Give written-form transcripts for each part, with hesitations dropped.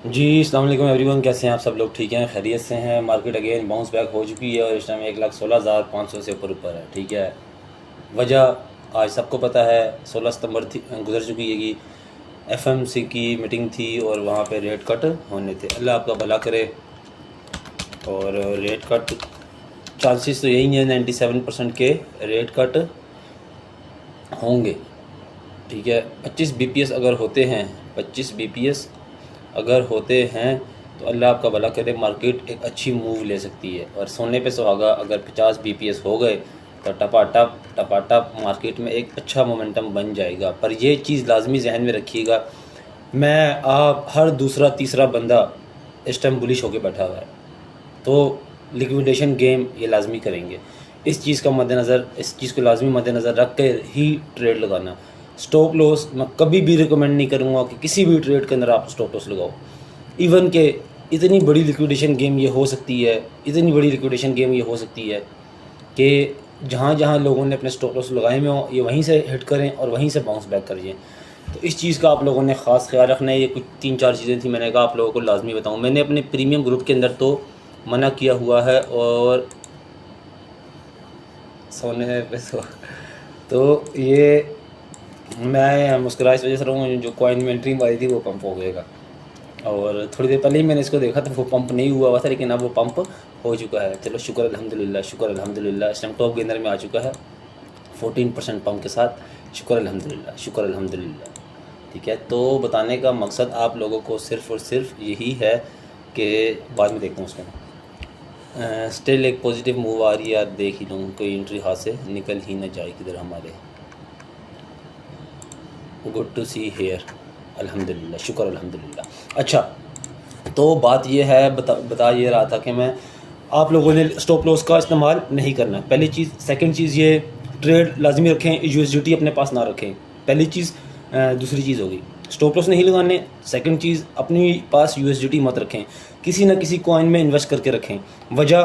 जी अस्सलाम वालेकुम एवरीवन, कैसे हैं आप सब लोग? ठीक हैं, खैरियत से हैं? मार्केट अगेन बाउंस बैक हो चुकी है और इस टाइम 1,16,500 से ऊपर है। ठीक है, वजह आज सबको पता है। 16 सितंबर थी, गुजर चुकी है कि एफएमसी की मीटिंग थी और वहाँ पे रेट कट होने थे। अल्लाह आपका भला करे। और रेट कट चांसेस तो यही है, 97% के रेट कट होंगे। ठीक है, 25 बीपीएस अगर होते हैं, 25 बीपीएस अगर होते हैं तो अल्लाह आपका भला करे, मार्केट एक अच्छी मूव ले सकती है। और सोने पे सुहागा, अगर 50 बीपीएस हो गए तो टपाटप मार्केट में एक अच्छा मोमेंटम बन जाएगा। पर ये चीज़ लाजमी जहन में रखिएगा, मैं आप हर दूसरा तीसरा बंदा इस टाइम बुलिश होकर बैठा हुआ है, तो लिक्विडेशन गेम ये लाजमी करेंगे। इस चीज़ का मद्देनज़र, इस चीज़ को लाजमी मद्देनज़र रख कर ही ट्रेड लगाना। स्टॉप लॉस मैं कभी भी रिकमेंड नहीं करूँगा कि किसी भी ट्रेड के अंदर आप स्टॉप लॉस लगाओ। इवन के इतनी बड़ी लिक्विडेशन गेम ये हो सकती है, इतनी बड़ी लिक्विडेशन गेम ये हो सकती है कि जहाँ जहाँ लोगों ने अपने स्टॉप लॉस लगाए में हो, ये वहीं से हिट करें और वहीं से बाउंस बैक करिए। तो इस चीज़ का आप लोगों ने ख़ास ख्याल रखना है। ये कुछ 3-4 चीज़ें थी, मैंने कहा आप लोगों को लाजमी बताऊँ। मैंने अपने प्रीमियम ग्रुप के अंदर तो मना किया हुआ है और सोने पे तो ये मैं मुस्कुरा इस वजह से रहा हूँ, जो कॉइन में एंट्री मारी थी वो पंप हो गएगा। और थोड़ी देर पहले ही मैंने इसको देखा था, वो पंप नहीं हुआ हुआ था, लेकिन अब वो पंप हो चुका है। चलो शुक्र अल्हम्दुलिल्लाह, शुक्र अल्हम्दुलिल्लाह। इस टाइम टॉप गेंदर में आ चुका है 14% पंप के साथ। शुक्र अल्हम्दुलिल्लाह, शुक्र अल्हम्दुलिल्लाह। ठीक है, तो बताने का मकसद आप लोगों को सिर्फ़ और सिर्फ यही है कि बाद में देखता हूँ उसमें स्टिल एक पॉजिटिव मूव आ रही है यार, देख ही लूँ कोई एंट्री हाथ से निकल ही ना जाए किधर हमारे। गुड टू सी हेयर, अल्हम्दुलिल्लाह, शुक्र अल्हम्दुलिल्लाह। अच्छा, तो बात ये है, बता ये रहा था कि मैं आप लोगों ने स्टॉप लॉस का इस्तेमाल नहीं करना, पहली चीज़। सेकंड चीज़, ये ट्रेड लाजमी रखें, यूएसडीटी अपने पास ना रखें, पहली चीज़। दूसरी चीज़ होगी स्टॉप लॉस नहीं लगाने। सेकंड चीज़, अपनी पास यूएसडीटी मत रखें, किसी ना किसी कॉइन में इन्वेस्ट करके रखें। वजह,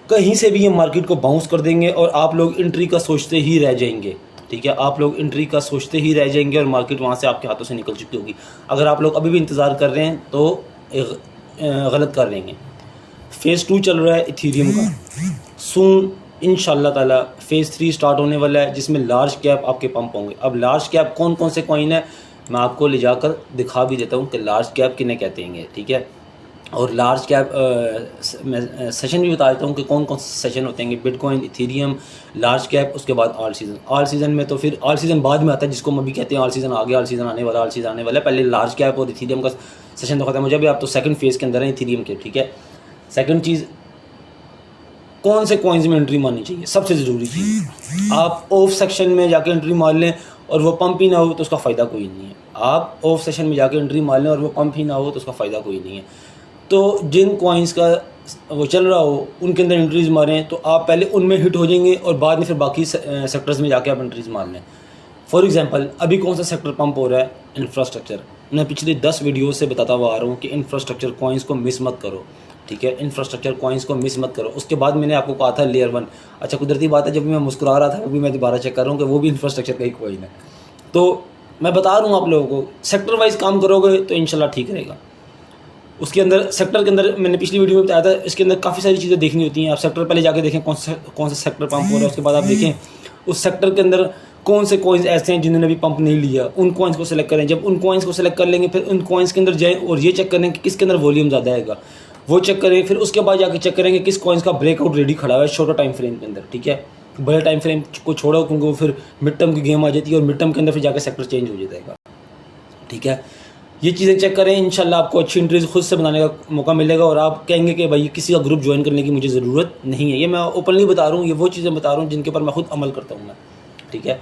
कहीं से भी ये मार्केट को बाउंस कर देंगे और आप लोग एंट्री का सोचते ही रह जाएंगे। ठीक है, आप लोग एंट्री का सोचते ही रह जाएंगे और मार्केट वहाँ से आपके हाथों से निकल चुकी होगी। अगर आप लोग अभी भी इंतज़ार कर रहे हैं तो गलत कर रहे हैं। फ़ेज़ 2 चल रहा है इथीरियम का, सून इंशाल्लाह ताला फ़ेज़ 3 स्टार्ट होने वाला है, जिसमें लार्ज कैप आपके पंप होंगे। अब लार्ज कैप कौन कौन से कॉइन है मैं आपको ले जाकर दिखा भी देता हूँ कि लार्ज कैप किन्हें कहते हैं। ठीक है, और लार्ज कैप मैं सेशन भी बता देता हूँ कि कौन कौन से सेशन होते हैं। बिटकॉइन, इथेरियम, लार्ज कैप, उसके बाद ऑल सीज़न। ऑल सीज़न में तो फिर ऑल सीज़न बाद में आता है, जिसको हम अभी कहते हैं ऑल सीज़न आ गया, ऑल सीज़न आने वाला, ऑल सीज़न आने वाला है। पहले लार्ज कैप और इथेरियम का सेशन तो खत्म हो जाए। अभी आप तो सेकंड फेज़ के अंदर हैं इथेरियम के। ठीक है, सेकंड चीज़, कौन से कॉइन्स में एंट्री मारनी चाहिए, सबसे ज़रूरी चीज़। आप ऑफ सेक्शन में जाके एंट्री मार लें और वो पंप ही ना हो तो उसका फ़ायदा कोई नहीं है। आप ऑफ सेशन में जाके एंट्री मार लें और वो पंप ही ना हो तो उसका फ़ायदा कोई नहीं है। तो जिन कॉइन्स का वो चल रहा हो उनके अंदर एंट्रीज़ मारें, तो आप पहले उनमें हिट हो जाएंगे और बाद में फिर बाकी सेक्टर्स में जाके आप एंट्रीज़ मार लें। फॉर एग्जांपल, अभी कौन सा सेक्टर पंप हो रहा है? इंफ्रास्ट्रक्चर। मैं पिछले 10 वीडियो से बताता हुआ आ रहा हूँ कि इंफ्रास्ट्रक्चर कॉइन्स को मिस मत करो। ठीक है, इंफ्रास्ट्रक्चर कॉइन्स को मिस मत करो। उसके बाद मैंने आपको कहा था लेयर 1। अच्छा, कुदरती बात है, जब भी मैं मुस्कुरा रहा था वो भी मैं दोबारा चेक कर रहा हूँ कि वो भी इंफ्रास्ट्रक्चर का ही कॉइन है। तो मैं बता रहा हूँ आप लोगों को, सेक्टर वाइज काम करोगे तो इंशाल्लाह ठीक रहेगा। उसके अंदर सेक्टर के अंदर मैंने पिछली वीडियो में बताया था, इसके अंदर काफ़ी सारी चीज़ें देखनी होती हैं। आप सेक्टर पहले जाके देखें कौन सा सेक्टर पंप हो रहा है। उसके बाद आप देखें उस सेक्टर के अंदर कौन से कॉइन्स ऐसे हैं जिन्होंने अभी पंप नहीं लिया, उन कॉइन्स को सेलेक्ट करें। जब उन कॉइन्स को सेलेक्ट कर लेंगे, फिर उन कॉइन्स के अंदर जाएँ और ये चेक करें कि किसके अंदर वॉल्यूम ज़्यादा आएगा, वो चेक करें। फिर उसके बाद जाके चेक करेंगे किस कॉइन्स का ब्रेकआउट रेडी खड़ा हुआ है शॉर्टर टाइम फ्रेम के अंदर। ठीक है, बड़े टाइम फ्रेम को छोड़ो, क्योंकि वो फिर मिड टर्म की गेम आ जाती है और मिड टर्म के अंदर फिर जाकर सेक्टर चेंज हो जाएगा। ठीक है, ये चीज़ें चेक करें, इंशाल्लाह आपको अच्छी एंट्रीज खुद से बनाने का मौका मिलेगा और आप कहेंगे कि भाई किसी का ग्रुप ज्वाइन करने की मुझे ज़रूरत नहीं है। ये मैं ओपनली बता रहा हूँ, ये वो चीज़ें बता रहा हूँ जिनके ऊपर मैं खुद अमल करता हूँ मैं। ठीक है,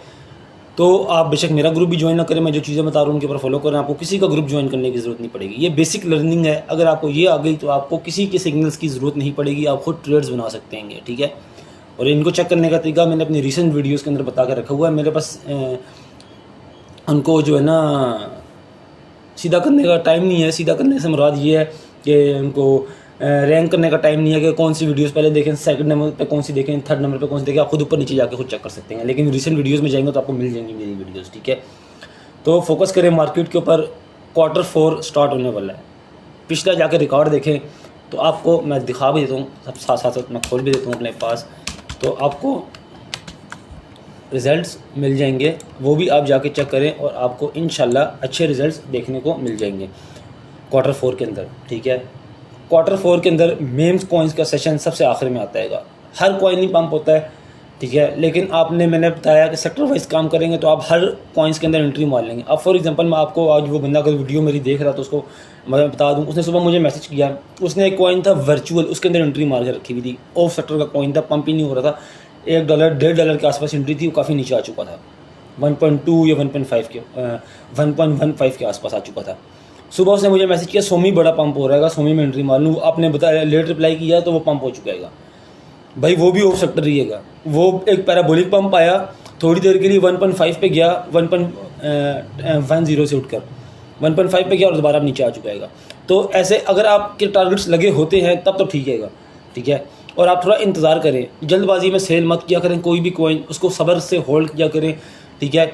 तो आप बेशक मेरा ग्रुप भी ज्वाइन ना करें, मैं जो चीज़ें बता रहा हूँ उनके ऊपर फॉलो करें, आपको किसी का ग्रुप ज्वाइन करने की ज़रूरत नहीं पड़ेगी। ये बेसिक लर्निंग है, अगर आपको ये आ गई तो आपको किसी के सिग्नल्स की ज़रूरत नहीं पड़ेगी, आप खुद ट्रेड्स बना सकते हैं। ठीक है, और इनको चेक करने का तरीका मैंने अपनी रिसेंट वीडियोज़ के अंदर बता कर रखा हुआ है। मेरे पास उनको जो है ना सीधा करने का टाइम नहीं है। सीधा करने से मुराद ये है कि उनको रैंक करने का टाइम नहीं है कि कौन सी वीडियोस पहले देखें, सेकंड नंबर पे कौन सी देखें, थर्ड नंबर पे कौन सी देखें। आप खुद ऊपर नीचे जाके खुद चेक कर सकते हैं, लेकिन रिसेंट वीडियोस में जाएंगे तो आपको मिल जाएंगी मेरी वीडियोस। ठीक है, तो फोकस करें मार्केट के ऊपर। Q4 स्टार्ट होने वाला है। पिछला जाकर रिकॉर्ड देखें तो आपको मैं दिखा भी देता हूँ, सब साथ साथ मैं खोल भी देता हूँ अपने पास, तो आपको रिज़ल्ट्स मिल जाएंगे, वो भी आप जाके चेक करें और आपको इंशाल्लाह अच्छे रिज़ल्ट्स देखने को मिल जाएंगे क्वार्टर 4 के अंदर। ठीक है, क्वार्टर 4 के अंदर मेम्स कॉइन्स का सेशन सबसे आखिर में आता है। हर कॉइन ही पंप होता है, ठीक है, लेकिन मैंने बताया कि सेक्टर वाइज काम करेंगे तो आप हर कॉइन्स के अंदर एंट्री मार लेंगे। अब फॉर एग्जांपल मैं आपको आज वो बंदा अगर वीडियो मेरी देख रहा तो उसको मैं बता दूं, उसने सुबह मुझे मैसेज किया, उसने एक कॉइन था वर्चुअल, उसके अंदर एंट्री मार के रखी हुई थी, ऑफ सेक्टर का कॉइन था, पंप ही नहीं हो रहा था, $1 $1.5 के आसपास एंट्री थी, वो काफ़ी नीचे आ चुका था, 1.2 या 1.5 के 1.15 के आसपास आ चुका था। सुबह उसने मुझे मैसेज किया सोमी बड़ा पंप हो रहा है, सोमी में एंट्री मार लूँ, आपने बताया लेट रिप्लाई किया तो वो पंप हो चुका है भाई, वो भी ऑफ सेक्टर रहिएगा। वो एक पैराबोलिक पंप आया, थोड़ी देर के लिए 1.5 पे गया, 1.10 से उठकर 1.5 पे गया और दोबारा नीचे आ चुका है। तो ऐसे अगर आपके टारगेट्स लगे होते हैं तब तो ठीक है, ठीक है, और आप थोड़ा इंतज़ार करें, जल्दबाजी में सेल मत किया करें, कोई भी कॉइन उसको सब्र से होल्ड किया करें, ठीक है,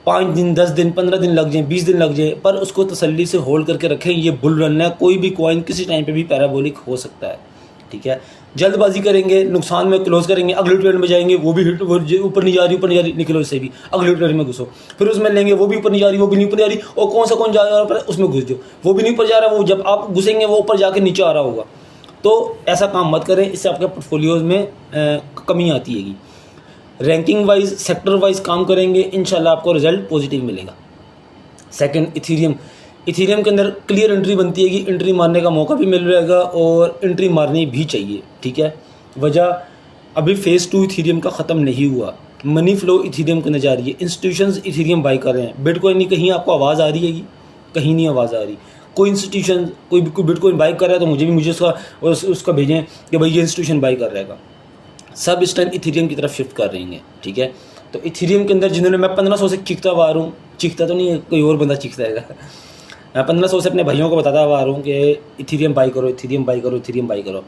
5 दिन 10 दिन 15 दिन लग जाए, 20 दिन लग जाए, पर उसको तसल्ली से होल्ड करके रखें। ये बुल रन है, कोई भी कॉइन किसी टाइम पे भी पैराबोलिक हो सकता है, ठीक है। जल्दबाजी करेंगे, नुकसान में क्लोज करेंगे, अगले ट्रेड में जाएंगे, वो भी हिट, वो ऊपर नहीं जा रही, निकलो इससे भी, अगले ट्रेड में घुसो, फिर उसमें लेंगे, वो भी ऊपर नहीं जा रही, वो भी नहीं ऊपर जा रही, और कौन सा कौन जा रहा है उसमें घुस जाओ, वो भी नहीं ऊपर जा रहा, वो जब आप घुसेंगे वो ऊपर जाके नीचे आ रहा होगा। तो ऐसा काम मत करें, इससे आपके पोर्टफोलियोज में कमी आती हैगी। रैंकिंग वाइज, सेक्टर वाइज काम करेंगे, इंशाल्लाह आपको रिजल्ट पॉजिटिव मिलेगा। सेकंड, इथीरियम के अंदर क्लियर एंट्री बनती है कि एंट्री मारने का मौका भी मिल रहेगा और एंट्री मारनी भी चाहिए, ठीक है। वजह अभी फेज़ 2 इथीरियम का ख़त्म नहीं हुआ, मनी फ्लो इथीरियम के अंदर जा रही है, इंस्टीट्यूशंस इथीरियम बाई कर रहे हैं। बिटकॉइन नहीं, कहीं आपको आवाज़ आ रही है, कहीं नहीं आवाज़ आ रही। कोई इंस्टीट्यूशन कोई बिटकॉइन बाई कर रहा है तो मुझे उसका भेजें कि भाई ये इंस्टीट्यूशन बाई कर रहेगा। सब इस टाइम इथीरियम की तरफ शिफ्ट कर रहे हैं, ठीक है। तो इथीरियम के अंदर जिन्होंने, मैं 1500 से चीखता हुआ आ रहा हूँ, चीखता तो नहीं है, कोई और बंदा चीखता है, मैं 1500 से अपने भाइयों को बताता हुआ आ रहा हूँ कि इथीरियम बाई करो, इथीरियम बाई करो, इथीरियम बाई करो,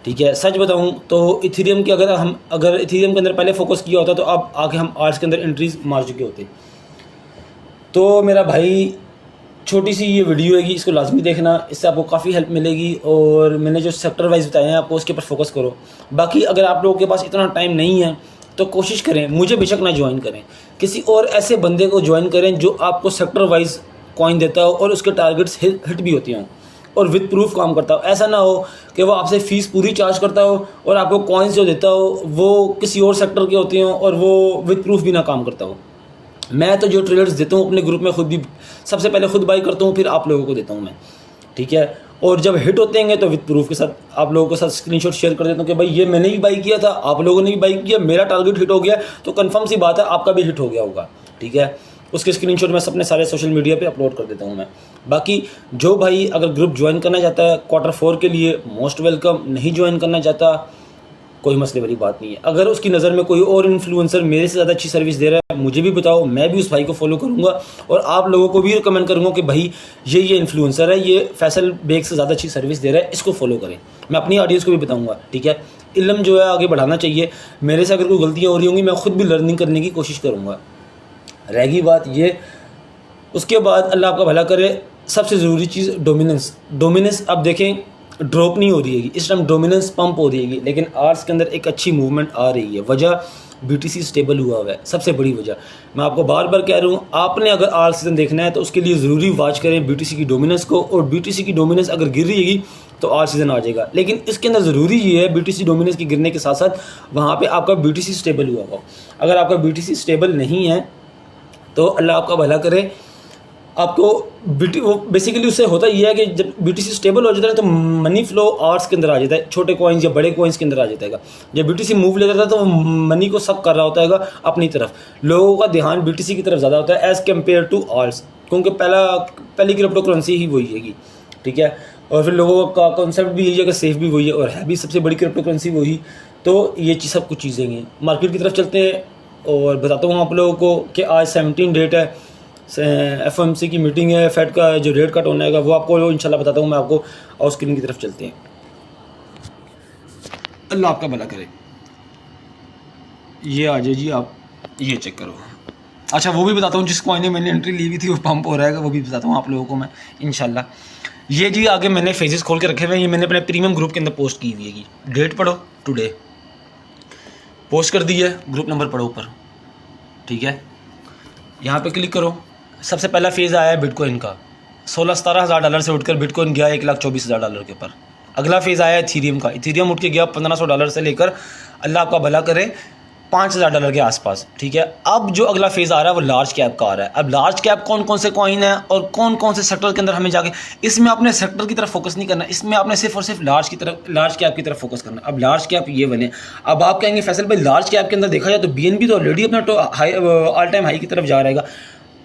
ठीक है। सच बताऊँ तो इथीरियम की अगर इथीरियम के अंदर पहले फोकस किया होता तो अब आगे हम आर्ट्स के अंदर एंट्रीज मार चुके होते। तो मेरा भाई, छोटी सी ये वीडियो है, इसको लाजमी देखना, इससे आपको काफ़ी हेल्प मिलेगी, और मैंने जो सेक्टर वाइज बताए हैं आपको उसके ऊपर फोकस करो। बाकी अगर आप लोगों के पास इतना टाइम नहीं है तो कोशिश करें, मुझे बेशक ना ज्वाइन करें, किसी और ऐसे बंदे को ज्वाइन करें जो आपको सेक्टर वाइज कॉइन देता हो और उसके टारगेट्स हिट भी होती हों और विद प्रूफ काम करता हो। ऐसा ना हो कि वो आपसे फ़ीस पूरी चार्ज करता हो और आपको कॉइन्स जो देता हो वो किसी और सेक्टर के होते हों और वो विद प्रूफ भी ना काम करता हो। मैं तो जो ट्रेडर्स देता हूँ अपने ग्रुप में खुद भी सबसे पहले खुद बाई करता हूँ, फिर आप लोगों को देता हूँ मैं, ठीक है। और जब हिट होते हैं तो विद प्रूफ के साथ आप लोगों के साथ स्क्रीनशॉट शेयर कर देता हूँ कि भाई ये मैंने भी बाई किया था, आप लोगों ने भी बाई किया, मेरा टारगेट हिट हो गया, तो कंफर्म सी बात है आपका भी हिट हो गया होगा, ठीक है। उसके स्क्रीनशॉट मैं अपने सारे सोशल मीडिया पे अपलोड कर देता हूँ मैं। बाकी जो भाई अगर ग्रुप ज्वाइन करना चाहता है क्वार्टर 4 के लिए, मोस्ट वेलकम। नहीं ज्वाइन करना चाहता, कोई मसले वाली बात नहीं है। अगर उसकी नज़र में कोई और इन्फ्लुएंसर मेरे से ज़्यादा अच्छी सर्विस दे रहा है, मुझे भी बताओ, मैं भी उस भाई को फॉलो करूँगा और आप लोगों को भी रिकमेंड करूँगा कि भाई ये इन्फ्लुएंसर है, ये फैसल बेग से ज़्यादा अच्छी सर्विस दे रहा है, इसको फॉलो करें। मैं अपनी ऑडियंस को भी बताऊँगा, ठीक है। इल्म जो है आगे बढ़ाना चाहिए। मेरे से अगर कोई गलतियाँ हो रही होंगी मैं खुद भी लर्निंग करने की कोशिश करूँगा। रहेगी बात ये, उसके बाद अल्लाह आपका भला करे, सबसे ज़रूरी चीज़ डोमिनेंस। अब देखें ड्रॉप नहीं हो रही है, इस टाइम डोमिनेंस पंप हो रही है, लेकिन आर्ट्स के अंदर एक अच्छी मूवमेंट आ रही है। वजह बीटीसी स्टेबल हुआ है, सबसे बड़ी वजह। मैं आपको बार बार कह रहा हूँ, आपने अगर आर्ट सीजन देखना है तो उसके लिए ज़रूरी वॉच करें बीटीसी की डोमिनेंस को, और बीटीसी की डोमिनेंस अगर गिर रही तो आर्ट सीजन आ जाएगा। लेकिन इसके अंदर ज़रूरी ये है बीटीसी डोमिनेंस की गिरने के साथ साथ वहाँ पर आपका बीटीसी स्टेबल हुआ हो। अगर आपका बीटीसी स्टेबल नहीं है तो अल्लाह आपका भला करे, आपको वो बेसिकली उससे होता ये है कि जब बीटीसी स्टेबल हो जाता है तो मनी फ्लो आर्ट्स के अंदर आ जाता है, छोटे कॉइन्स या बड़े कॉइन्स के अंदर आ जाता है। जब बीटीसी मूव ले जाता है तो वो मनी को सक कर रहा होता है अपनी तरफ, लोगों का ध्यान बीटीसी की तरफ ज़्यादा होता है एज़ कम्पेयर टू आर्ट्स, क्योंकि पहली क्रिप्टो करेंसी ही वही है, ठीक है। और फिर लोगों का कॉन्सेप्ट भी यही है कि सेफ भी वही है और है भी सबसे बड़ी क्रिप्टो करेंसी वही। तो ये चीज़ सब कुछ चीज़ें हैं। मार्केट की तरफ चलते हैं और बताता हूँ आप लोगों को कि आज 17 डेट है, एफओएमसी की मीटिंग है, फेड का जो रेट कट होने का वो आपको इंशाल्लाह बताता हूँ मैं आपको। और स्क्रीन की तरफ चलते हैं, अल्लाह आपका भला करे। ये आ जाए जी, आप ये चेक करो, अच्छा वो भी बताता हूँ, जिस कॉइन में मैंने एंट्री ली हुई थी वो पंप हो रहा है, वो भी बताता हूँ आप लोगों को मैं इंशाल्लाह। ये जी आगे मैंने फेजेस खोल के रखे हुए हैं, ये मैंने अपने प्रीमियम ग्रुप के अंदर पोस्ट की हुई है। डेट पढ़ो, टुडे पोस्ट कर दी है, ग्रुप नंबर पढ़ो ऊपर, ठीक है। यहाँ पे क्लिक करो, सबसे पहला फेज़ आया है बिटकॉइन का, 16-17 हज़ार डॉलर से उठकर बिटकॉइन गया $1,24,000 के ऊपर। अगला फेज़ आया इथीरियम का, इथीरियम उठ के गया $1,500 से लेकर, अल्लाह आपका भला करे, $5,000 के आसपास, ठीक है। अब जो अगला फेज़ आ रहा है वो लार्ज कैप का आ रहा है। अब लार्ज कैप कौन कौन से कॉइन है और कौन कौन से सेक्टर के अंदर हमें जाके, इसमें आपने सेक्टर की तरफ फोकस नहीं करना, इसमें आपने सिर्फ और सिर्फ लार्ज कैप की तरफ फोकस करना। अब लार्ज कैप ये बने, अब आप कहेंगे फैसल भाई लार्ज कैप के अंदर देखा जाए तो BNB तो ऑलरेडी अपना ऑल टाइम हाई की तरफ जा रहेगा,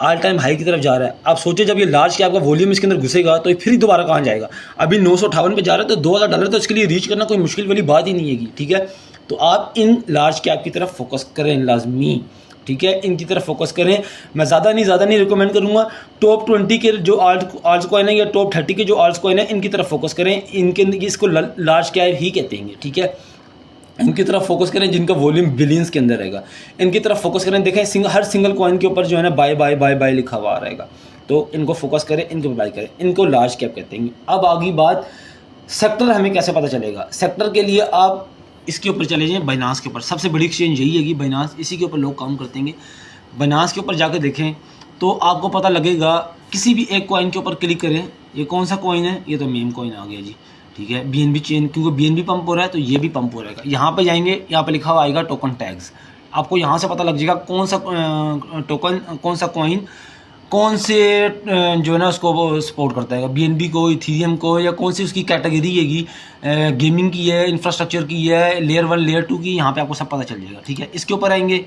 ऑल टाइम हाई की तरफ जा रहा है। आप सोचिए जब ये लार्ज कैप का वॉल्यूम इसके अंदर घुसेगा तो ये फिर दोबारा कहाँ जाएगा। अभी 958 पे जा रहा है तो $2,000 तो इसके लिए रीच करना कोई मुश्किल वाली बात ही नहीं है, ठीक है। तो आप इन लार्ज कैप की तरफ फोकस करें लाजमी, ठीक है, इनकी तरफ फोकस करें। मैं ज़्यादा नहीं रिकमेंड करूँगा। टॉप 20 के जो आल्ट कॉइन है या टॉप 30 के जो आल्ट कॉइन है इनकी तरफ फोकस करें, इनके इसको लार्ज कैप ही कहते हैं, ठीक है। इनकी तरफ फोकस करें जिनका वॉल्यूम बिलियंस के अंदर रहेगा, इनकी तरफ फोकस करें। देखें हर सिंगल कॉइन के ऊपर जो है ना बाय बाय बाय बाय लिखा हुआ रहेगा, तो इनको फोकस करें, इनको बाय करें, इनको लार्ज कैप कहते हैं। अब आगे बात सेक्टर हमें कैसे पता चलेगा। सेक्टर के लिए आप इसके ऊपर चले जाएँ, बाइनांस के ऊपर, सबसे बड़ी एक्सचेंज यही है कि बाइनांस, इसी के ऊपर लोग काम करते हैं। बाइनांस के ऊपर जाकर देखें तो आपको पता लगेगा, किसी भी एक कॉइन के ऊपर क्लिक करें, ये कौन सा कॉइन है, ये तो मेम कॉइन आ गया जी, ठीक है। BNB चेन, क्योंकि BNB पंप हो रहा है तो ये भी पंप हो रहेगा। यहाँ पे जाएंगे, यहाँ पे लिखा हुआ आएगा टोकन टैग्स, आपको यहाँ से पता लग जाएगा कौन सा टोकन, कौन सा कॉइन, कौन से जो है ना उसको वो सपोर्ट करता है, BNB को, इथीरियम को, या कौन सी उसकी कैटेगरी है, गेमिंग की है, इंफ्रास्ट्रक्चर की है, लेयर 1 लेयर 2 की, यहाँ पे आपको सब पता चल जाएगा, ठीक है। इसके ऊपर आएंगे,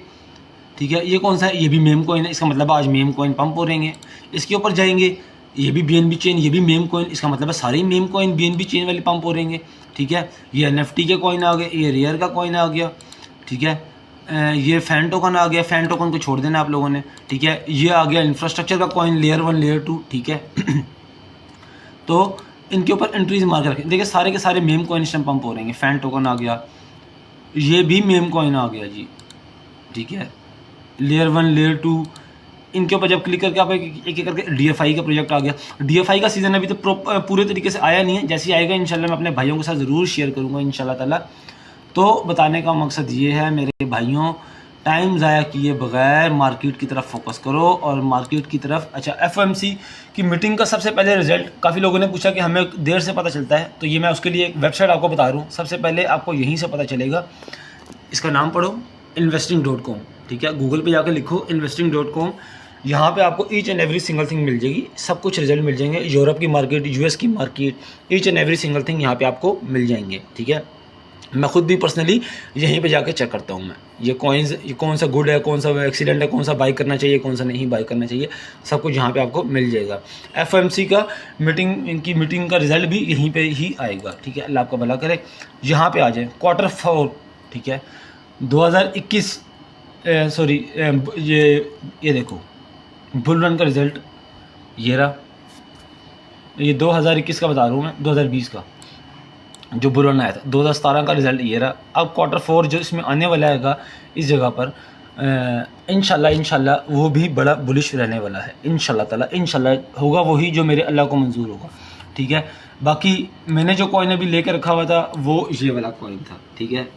ठीक है, ये कौन सा है, ये भी मेम कॉइन है, इसका मतलब आज मेम कॉइन पंप हो रहेंगे। इसके ऊपर जाएंगे, ये भी BNB चेन, ये भी मेम कॉइन, इसका मतलब है सारे मेम कॉइन BNB चेन वाले पंप हो रहेंगे, ठीक है। ये NFT के कॉइन आ गए, ये रेयर का कॉइन आ गया, ठीक है। ये फैन टोकन आ गया, फैन टोकन को छोड़ देना आप लोगों ने, ठीक है। ये आ गया इंफ्रास्ट्रक्चर का कॉइन, लेयर 1 लेयर 2, ठीक है। तो इनके ऊपर एंट्रीज मार के रखें। देखिए सारे के सारे मेम कॉइन इस टाइम पंप हो रहेंगे। फैन टोकन आ गया, ये भी मेम कॉइन आ गया जी, ठीक है। लेयर 1 लेयर 2, इनके ऊपर जब क्लिक करके आप एक करके DFI का प्रोजेक्ट आ गया। DFI का सीज़न अभी तो पूरे तरीके से आया नहीं है, जैसे आएगा इंशाल्लाह मैं अपने भाइयों के साथ ज़रूर शेयर करूँगा इंशाल्लाह ताला। तो बताने का मकसद ये है मेरे भाइयों, टाइम ज़ाया किए बगैर मार्केट की तरफ फोकस करो और मार्केट की तरफ। अच्छा, FOMC की मीटिंग का सबसे पहले रिजल्ट, काफ़ी लोगों ने पूछा कि हमें देर से पता चलता है, तो ये मैं उसके लिए एक वेबसाइट आपको बता रहा हूँ। सबसे पहले आपको यहीं से पता चलेगा, इसका नाम पढ़ो investing.com, ठीक है। गूगल पे जाकर लिखो investing.com, यहाँ पे आपको each and every single thing मिल जाएगी, सब कुछ रिजल्ट मिल जाएंगे। यूरोप की मार्केट, US की market, each and every single thing यहाँ पे आपको मिल जाएंगे, ठीक है। मैं खुद भी पर्सनली यहीं पे जाके चेक करता हूँ मैं, ये कॉइन्स, ये कौन सा गुड है, कौन सा एक्सीडेंट है, कौन सा बाई करना चाहिए, कौन सा नहीं बाई करना चाहिए, सब कुछ यहाँ पे आपको मिल जाएगा। FOMC का मीटिंग का रिजल्ट भी यहीं पे ही आएगा, ठीक है। अल्लाह आपका भला करे। यहाँ पे आ जाए Q4, ठीक है, 2021, सॉरी, ये देखो बुल रन का रिज़ल्ट ये रहा, ये 2021 का बता रहा हूँ मैं, 2020 का जो बुल रन आया था, 2017 का रिज़ल्ट ये रहा। अब Q4 जो इसमें आने वाला है इस जगह पर, इंशाल्लाह वो भी बड़ा बुलिश रहने वाला है इंशाल्लाह ताला। इंशाल्लाह होगा वही जो मेरे अल्लाह को मंजूर होगा, ठीक है। बाकी मैंने जो कॉइन अभी लेकर रखा हुआ था वो ये वाला कॉइन था, ठीक है,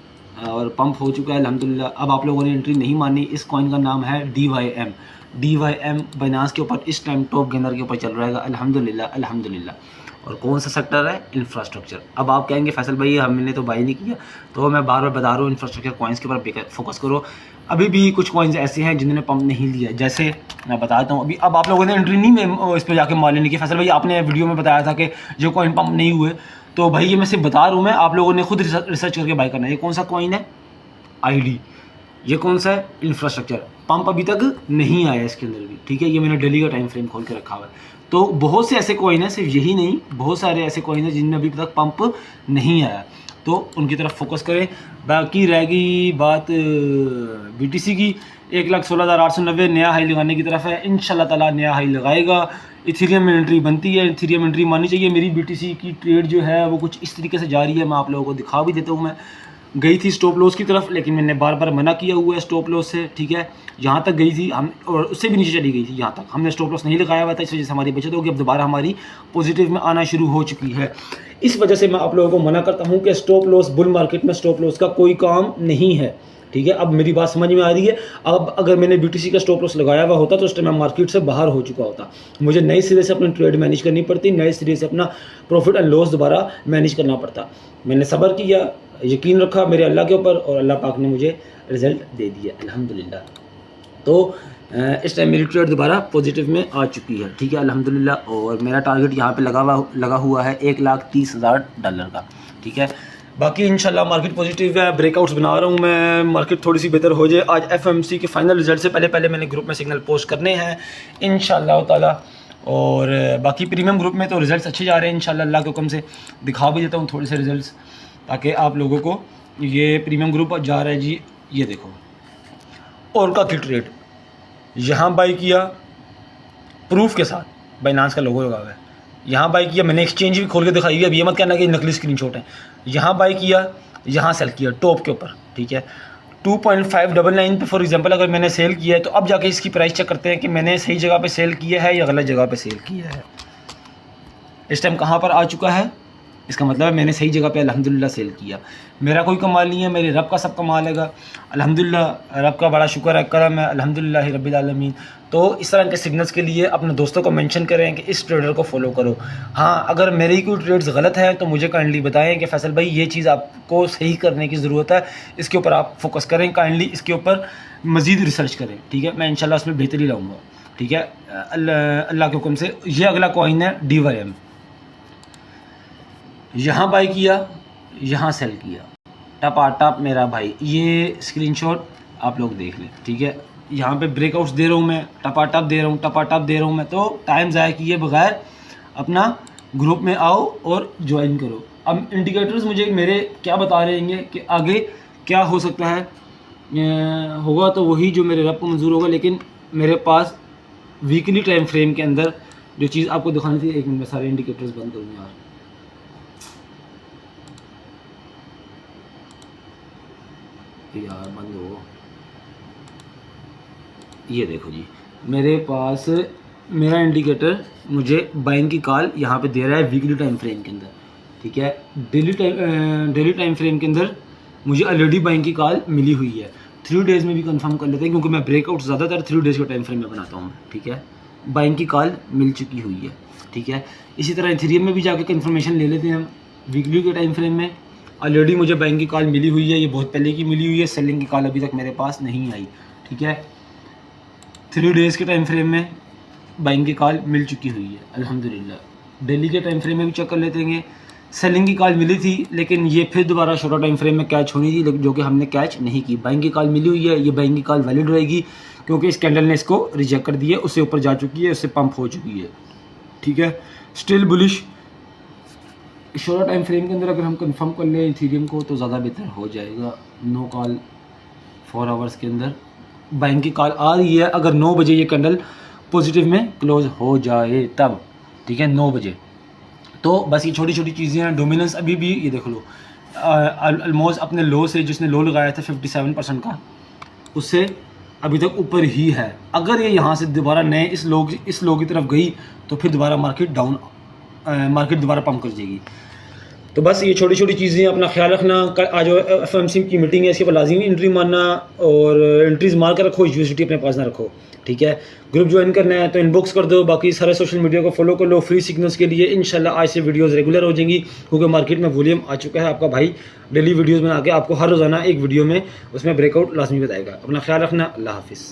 और पंप हो चुका है अल्हम्दुलिल्लाह। अब आप लोगों ने एंट्री नहीं मानी। इस कॉइन का नाम है DYM बाइनांस के ऊपर इस टाइम टॉप गेंदर के ऊपर चल रहा है अल्हम्दुलिल्लाह। और कौन सा सेक्टर है, इंफ्रास्ट्रक्चर। अब आप कहेंगे फैसल भाई हमने तो बाई नहीं किया, तो मैं बार बार बता रहा हूँ इंफ्रास्ट्रक्चर कॉइन्स के ऊपर फोकस करो। अभी भी कुछ कॉइन्स ऐसे हैं जिन्होंने पंप नहीं लिया, जैसे मैं बताता हूँ अभी। अब आप लोगों ने एंट्री नहीं इस पर जाके मार लेने की, फैसल भाई आपने वीडियो में बताया था कि जो कॉइन पंप नहीं हुए, तो भाई ये मैं सिर्फ बता रहा हूँ, मैं आप लोगों ने खुद रिसर्च करके बाई करना है। ये कौन सा कॉइन है, ID, ये कौन सा है, इंफ्रास्ट्रक्चर। पंप अभी तक नहीं आया इसके अंदर भी, ठीक है। ये मैंने डेली का टाइम फ्रेम खोल के रखा हुआ है। तो बहुत से ऐसे कॉइन हैं, सिर्फ यही नहीं, बहुत सारे ऐसे कॉइन हैं जिनमें अभी तक पंप नहीं आया, तो उनकी तरफ फोकस करें। बाकी रह गई बात BTC की, 1,16,890 नया हाई लगाने की तरफ है इंशाल्लाह ताला, नया हाई लगाएगा। इथीरियम में एंट्री बनती है, इथीरियम एंट्री माननी चाहिए। मेरी BTC की ट्रेड जो है वो कुछ इस तरीके से जा रही है, मैं आप लोगों को दिखा भी देता हूँ मैं। गई थी स्टॉप लॉस की तरफ, लेकिन मैंने बार बार मना किया हुआ है स्टॉप लॉस से, ठीक है। यहाँ तक गई थी हम, और उससे भी नीचे चली गई थी, यहाँ तक हमने स्टॉप लॉस नहीं लगाया हुआ था, इस वजह से हमारी बचत होगी। अब दोबारा हमारी पॉजिटिव में आना शुरू हो चुकी है। इस वजह से मैं आप लोगों को मना करता हूँ कि स्टॉप लॉस, बुल मार्केट में स्टॉप लॉस का कोई काम नहीं है, ठीक है। अब मेरी बात समझ में आ रही है। अब अगर मैंने BTC का स्टॉप लॉस लगाया हुआ होता तो उस टाइम मैं मार्केट से बाहर हो चुका होता। मुझे नए सिरे से अपनी ट्रेड मैनेज करनी पड़ती, नए सिरे से अपना प्रॉफिट एंड लॉस दोबारा मैनेज करना पड़ता। मैंने सब्र किया, यकीन रखा मेरे अल्लाह के ऊपर, और अल्लाह पाक ने मुझे रिज़ल्ट दे दिया अल्हम्दुलिल्लाह। तो इस टाइम मेरी ट्रेड दोबारा पॉजिटिव में आ चुकी है, ठीक है अल्हम्दुलिल्लाह। और मेरा टारगेट यहाँ पे लगा हुआ है $1,30,000 का, ठीक है। बाकी इंशाल्लाह मार्केट पॉजिटिव है, ब्रेकआउट्स बना रहा हूँ मैं, मार्केट थोड़ी सी बेहतर हो जाए। आज FMC के फाइनल रिजल्ट से पहले मैंने ग्रुप में सिग्नल पोस्ट करने हैं इंशाल्लाह ताला। और बाकी प्रीमियम ग्रुप में तो रिजल्ट्स अच्छे जा रहे हैं इंशाल्लाह, अल्लाह के हुक्म से। दिखा भी देता हूँ थोड़े से रिजल्ट्स, ताकि आप लोगों को ये प्रीमियम ग्रुप जा रहा है जी। ये देखो ओरका की ट्रेड यहाँ बाई किया, प्रूफ के साथ, बाइनांस का लोगो लगा हुआ है। यहाँ बाई किया, मैंने एक्सचेंज भी खोल के दिखाई है, अब ये मत कहना कि नकली स्क्रीनशॉट है। यहाँ बाई किया, यहाँ सेल किया टॉप के ऊपर, ठीक है। 2.599 पे फॉर एग्जांपल अगर मैंने सेल किया है, तो अब जाके इसकी प्राइस चेक करते हैं कि मैंने सही जगह पे सेल किया है या गलत जगह पे सेल किया है। इस टाइम कहाँ पर आ चुका है, इसका मतलब है मैंने सही जगह पे अल्हम्दुलिल्लाह सेल किया। मेरा कोई कमाल नहीं है, मेरे रब का सब कमाल है अल्हम्दुलिल्लाह। रब का बड़ा शुक्र है, करम है अल्हम्दुलिल्लाह रब्बिल आलमीन। तो इस तरह के सिग्नल्स के लिए अपने दोस्तों को मेंशन करें कि इस ट्रेडर को फॉलो करो। हाँ, अगर मेरी कोई ट्रेड्स गलत है तो मुझे काइंडली बताएं कि फैसल भाई ये चीज़ आपको सही करने की ज़रूरत है, इसके ऊपर आप फोकस करें, काइंडली इसके ऊपर मज़ीद रिसर्च करें, ठीक है। मैं इंशाल्लाह उसमें बेहतरी लाऊँगा, ठीक है अल्लाह के हुक्म से। ये अगला कॉइन है DYM, यहाँ बाई किया, यहाँ सेल किया, टपाटप मेरा भाई। ये स्क्रीनशॉट आप लोग देख लें, ठीक है। यहाँ पे ब्रेकआउट्स दे रहा हूँ मैं, टपाटप दे रहा हूँ मैं। तो टाइम ज़ाया किए बगैर अपना ग्रुप में आओ और ज्वाइन करो। अब इंडिकेटर्स मुझे मेरे क्या बता रहे हैं कि आगे क्या हो सकता है, होगा तो वही जो मेरे रब को मंजूर होगा। लेकिन मेरे पास वीकली टाइम फ्रेम के अंदर जो चीज़ आपको दिखानी थी, एक मिनट में सारे इंडिकेटर्स बंद करूँ यार बंद हो। ये देखो जी, मेरे पास मेरा इंडिकेटर मुझे बाइंग की कॉल यहाँ पे दे रहा है वीकली टाइम फ्रेम के अंदर, ठीक है। डेली टाइम फ्रेम के अंदर मुझे ऑलरेडी बाइंग की कॉल मिली हुई है। 3 डेज़ में भी कंफर्म कर लेते हैं, क्योंकि मैं ब्रेकआउट ज़्यादातर 3 डेज़ के टाइम फ्रेम में बनाता हूँ, ठीक है। बाइंग की कॉल मिल चुकी हुई है, ठीक है। इसी तरह इथेरियम में भी जाके कंफर्मेशन ले लेते हैं हम वीकली के टाइम फ्रेम में। ऑलरेडी मुझे बाइंग की कॉल मिली हुई है, ये बहुत पहले की मिली हुई है। सेलिंग की कॉल अभी तक मेरे पास नहीं आई, ठीक है। 3 डेज़ के टाइम फ्रेम में बाइंग की कॉल मिल चुकी हुई है अल्हम्दुलिल्लाह। डेली के टाइम फ्रेम में भी चेक कर लेते हैं। सेलिंग की कॉल मिली थी, लेकिन ये फिर दोबारा शॉर्ट टाइम फ्रेम में कैच होनी थी, जो कि हमने कैच नहीं की। बाइंग की कॉल मिली हुई है, ये बाइंग की कॉल वैलिड रहेगी, क्योंकि इस कैंडल ने इसको रिजेक्ट कर दिया, उससे ऊपर जा चुकी है, उससे पंप हो चुकी है, ठीक है। Still bullish short time frame के अंदर अगर हम कंफर्म कर लें इथेरियम को तो ज़्यादा बेहतर हो जाएगा। नो कॉल 4 आवर्स के अंदर बाइंग की कॉल आ रही है, अगर 9 बजे ये कैंडल पॉजिटिव में क्लोज हो जाए तब, ठीक है 9 बजे। तो बस ये छोटी छोटी चीज़ें हैं। डोमिनेंस अभी भी ये देख लो ऑलमोस्ट अपने लो से, जिसने लो लगाया था 57% का, उससे अभी तक ऊपर ही है। अगर ये यहाँ से दोबारा नए इस लो की तरफ गई तो फिर दोबारा मार्केट दोबारा पंप कर जाएगी। तो बस ये छोटी छोटी चीज़ें अपना ख्याल रखना। आज FMC की मीटिंग है, इसके पर लाजिमी एंट्री मारना, और एंट्रीज मार कर रखो, यूएसडी अपने पास ना रखो, ठीक है। ग्रुप ज्वाइन करना है तो इनबॉक्स कर दो, बाकी सारे सोशल मीडिया को फॉलो कर लो फ्री सिग्नल्स के लिए। इंशाल्लाह आज से वीडियोस रेगुलर हो जाएंगी, क्योंकि मार्केट में वॉल्यूम आ चुका है। आपका भाई डेली वीडियोस बना के आपको हर रोज़ाना एक वीडियो में उसमें ब्रेकआउट लाजमी बताएगा। अपना ख्याल रखना, अल्लाह हाफिज़।